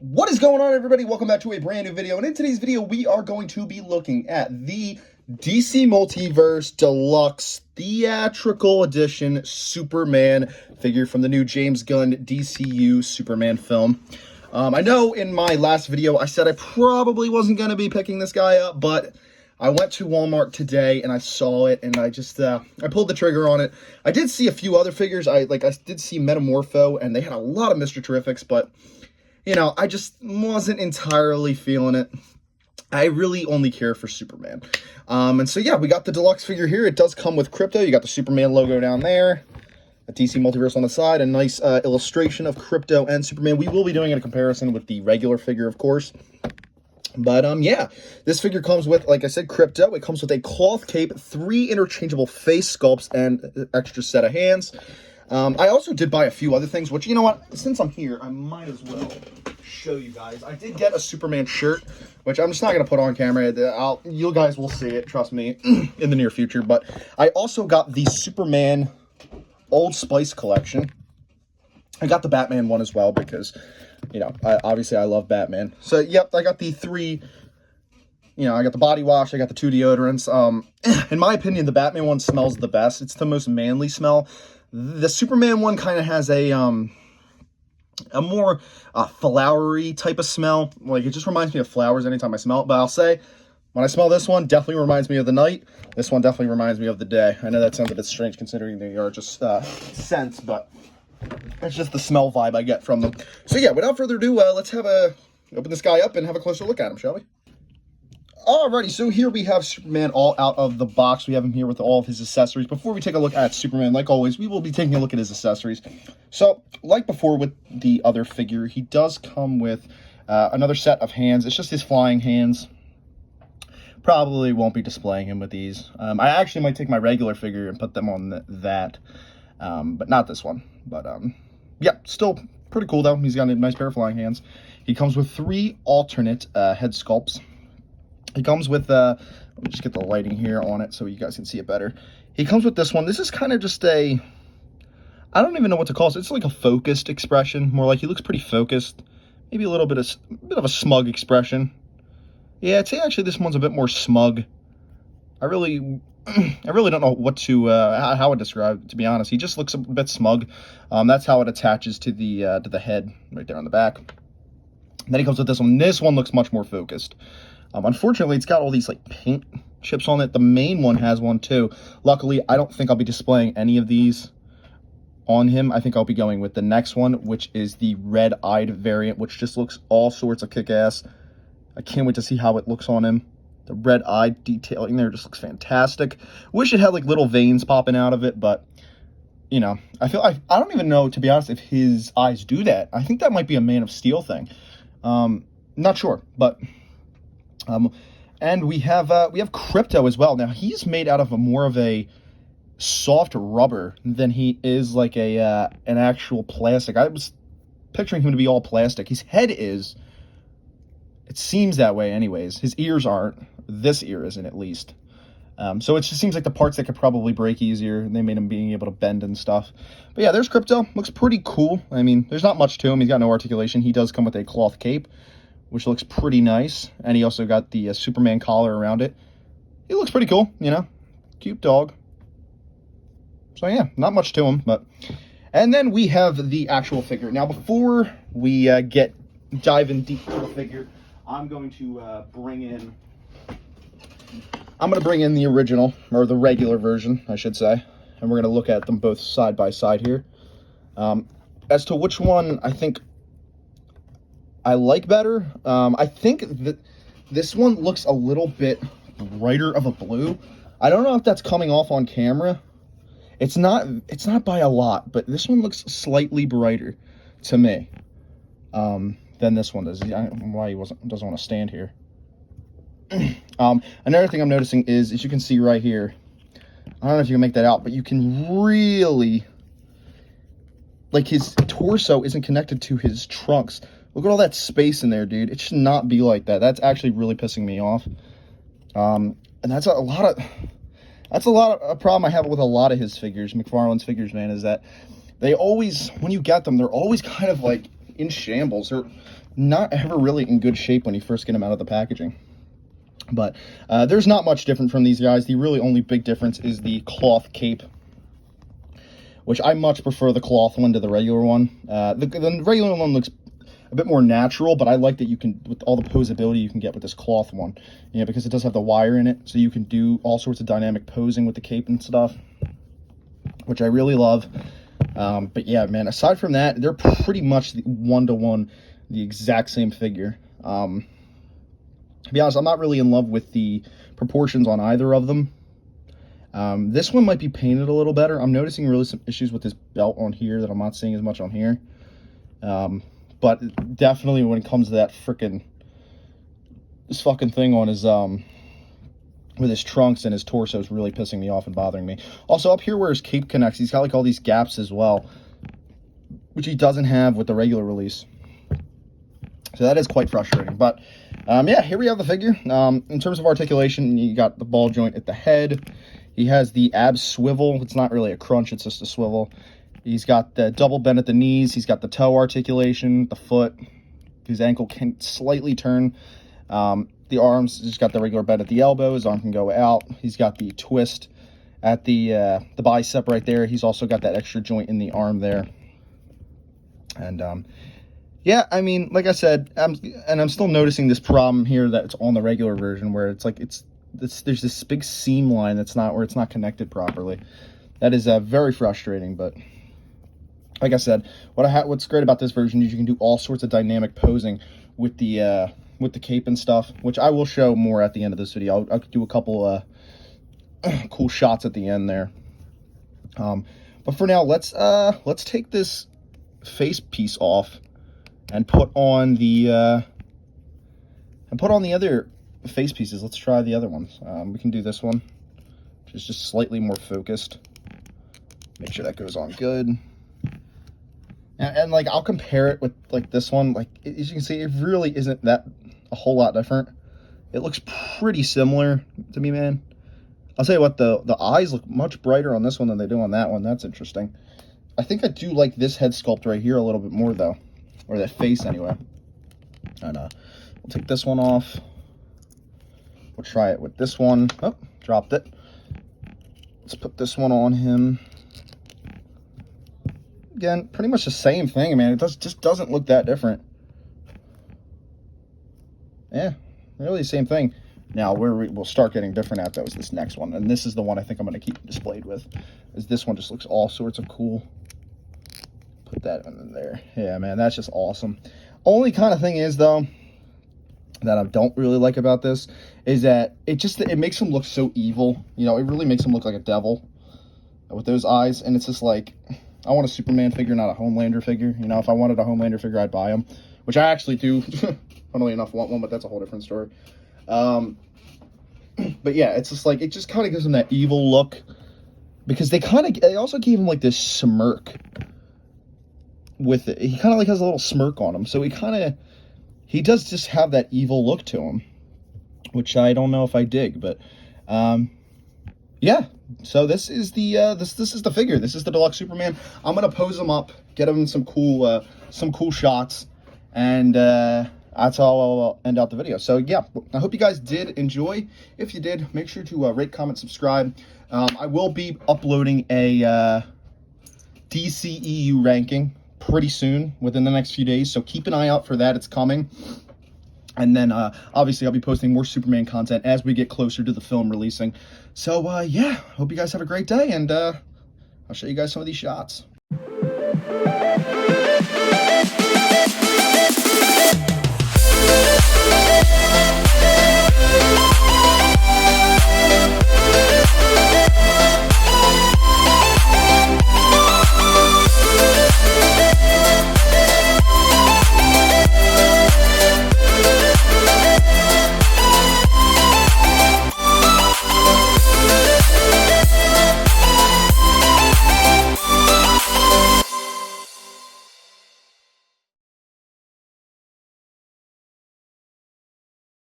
What is going on, everybody? Welcome back to a brand new video, and in today's video we are going to be looking at the DC Multiverse Deluxe Theatrical Edition Superman figure from the new James Gunn DCU Superman film. I know in my last video I said I probably wasn't going to be picking this guy up, but I went to Walmart today and I saw it, and I just I pulled the trigger on it. I did see a few other figures. I did see Metamorpho, and they had a lot of Mr. Terrifics, but you know, I just wasn't entirely feeling it. I really only care for Superman. And so, yeah, we got the deluxe figure here. It does come with Crypto. You got the Superman logo down there, a DC Multiverse on the side, a nice illustration of Crypto and Superman. We will be doing a comparison with the regular figure, of course. But, yeah, this figure comes with, like I said, Crypto. It comes with a cloth cape, 3 interchangeable face sculpts, and an extra set of hands. I also did buy a few other things, which, you know what, since I'm here, I might as well show you guys. I did get a Superman shirt, which I'm just not going to put on camera. You guys will see it, trust me, in the near future. But I also got the Superman Old Spice collection. I got the Batman one as well because, you know, obviously I love Batman. So, yep, I got the 3... You know, I got the body wash, I got the 2 deodorants. In my opinion, the Batman one smells the best. It's the most manly smell. The Superman one kind of has a more flowery type of smell. Like, it just reminds me of flowers anytime I smell it. But I'll say, when I smell this one, definitely reminds me of the night. This one definitely reminds me of the day. I know that sounds a bit strange considering they are just scents, but it's just the smell vibe I get from them. So yeah, without further ado, let's open this guy up and have a closer look at him, shall we? Alrighty, so here we have Superman all out of the box. We have him here with all of his accessories. Before we take a look at Superman, like always, we will be taking a look at his accessories. So, like before with the other figure, he does come with another set of hands. It's just his flying hands. Probably won't be displaying him with these. I actually might take my regular figure and put them on that, but not this one. But, yeah, still pretty cool, though. He's got a nice pair of flying hands. He comes with 3 alternate head sculpts. He comes with, let me just get the lighting here on it so you guys can see it better. He comes with this one. This is kind of just I don't even know what to call it. It's like a focused expression, more like he looks pretty focused. Maybe a little bit of a smug expression. Yeah, I'd say actually this one's a bit more smug. I really don't know what to, how I describe it, to be honest. He just looks a bit smug. That's how it attaches to the head right there on the back. And then he comes with this one. This one looks much more focused. Unfortunately, it's got all these like paint chips on it. The main one has one too. Luckily, I don't think I'll be displaying any of these on him. I think I'll be going with the next one, which is the red-eyed variant, which just looks all sorts of kick-ass. I can't wait to see how it looks on him. The red-eyed detailing there just looks fantastic. Wish it had like little veins popping out of it, but you know, I don't even know, to be honest, if his eyes do that. I think that might be a Man of Steel thing. Not sure, but and we have Crypto as well. Now he's made out of more of a soft rubber than he is like an actual plastic. I was picturing him to be all plastic. His head is. It seems that way anyways. His ears aren't. This ear isn't, at least. So it just seems like the parts that could probably break easier. They made him being able to bend and stuff. But yeah, there's Crypto. Looks pretty cool. I mean, there's not much to him. He's got no articulation. He does come with a cloth cape, which looks pretty nice. And he also got the Superman collar around it. He looks pretty cool, you know. Cute dog. So yeah, not much to him. And then we have the actual figure. Now, before we dive in deep to the figure, I'm going to bring in the original, or the regular version, I should say. And we're going to look at them both side by side here. As to which one I think I like better, I think that this one looks a little bit brighter of a blue. I don't know if that's coming off on camera. It's not by a lot, but this one looks slightly brighter to me than this one does. I don't know why he doesn't want to stand here. Another thing I'm noticing is, as you can see right here, I don't know if you can make that out, but you can really, like, his torso isn't connected to his trunks. Look at all that space in there, dude. It should not be like that. That's actually really pissing me off. And that's a problem I have with a lot of his figures, Mcfarlane's figures, man, is that they always, when you get them, they're always kind of like in shambles. They're not ever really in good shape when you first get them out of the packaging. But there's not much different from these guys. The really only big difference is the cloth cape, which I much prefer the cloth one to the regular one. The regular one looks a bit more natural, but I like that you can, with all the posability you can get with this cloth one, you know, because it does have the wire in it, so you can do all sorts of dynamic posing with the cape and stuff, which I really love. But yeah, man, aside from that, they're pretty much one-to-one, the exact same figure. To be honest, I'm not really in love with the proportions on either of them. This one might be painted a little better. I'm noticing really some issues with this belt on here that I'm not seeing as much on here. But definitely when it comes to that this fucking thing on his, with his trunks and his torso is really pissing me off and bothering me. Also, up here where his cape connects, he's got like all these gaps as well, which he doesn't have with the regular release. So that is quite frustrating. But yeah, here we have the figure. In terms of articulation, you got the ball joint at the head. He has the ab swivel. It's not really a crunch, it's just a swivel. He's got the double bend at the knees. He's got the toe articulation, the foot. His ankle can slightly turn. The arms, just got the regular bend at the elbow. His arm can go out. He's got the twist at the bicep right there. He's also got that extra joint in the arm there. And yeah, I mean, like I said, I'm still noticing this problem here that's on the regular version, where it's like there's this big seam line that's not where it's not connected properly. That is very frustrating. But like I said, what's great about this version is you can do all sorts of dynamic posing with the cape and stuff, which I will show more at the end of this video. I'll do a couple cool shots at the end there. But for now, let's take this face piece off and put on the other face pieces. Let's try the other ones. We can do this one, which is just slightly more focused. Make sure that goes on good. And like, I'll compare it with like this one. Like, as you can see, it really isn't that a whole lot different. It looks pretty similar to me, man. I'll tell you what, the eyes look much brighter on this one than they do on that one. That's interesting. I think I do like this head sculpt right here a little bit more, though. Or that face, anyway. And we'll take this one off. We'll try it with this one. Oh, dropped it. Let's put this one on him. Again, pretty much the same thing, man. It just doesn't look that different. Yeah, really the same thing. Now, where we'll start getting different at, though, is this next one. And this is the one I think I'm going to keep displayed with. Is this one just looks all sorts of cool. Put that in there. Yeah, man, that's just awesome. Only kind of thing is, though, that I don't really like about this is that it makes him look so evil. You know, it really makes him look like a devil with those eyes. And it's just like, I want a Superman figure, not a Homelander figure. You know, if I wanted a Homelander figure, I'd buy him, which I actually do. Funnily enough, want one, but that's a whole different story. But yeah, it's just like, it just kind of gives him that evil look, because they also gave him like this smirk with it. He kind of like has a little smirk on him, so he does just have that evil look to him, which I don't know if I dig. But yeah, so this is the this is the figure. This is the Deluxe Superman. I'm gonna pose him up, get him some cool shots, and that's how I'll end out the video. So yeah, I hope you guys did enjoy. If you did, make sure to rate, comment, subscribe. I will be uploading a DCEU ranking pretty soon, within the next few days, so keep an eye out for that. It's coming. And then obviously I'll be posting more Superman content as we get closer to the film releasing. So yeah, hope you guys have a great day, and I'll show you guys some of these shots.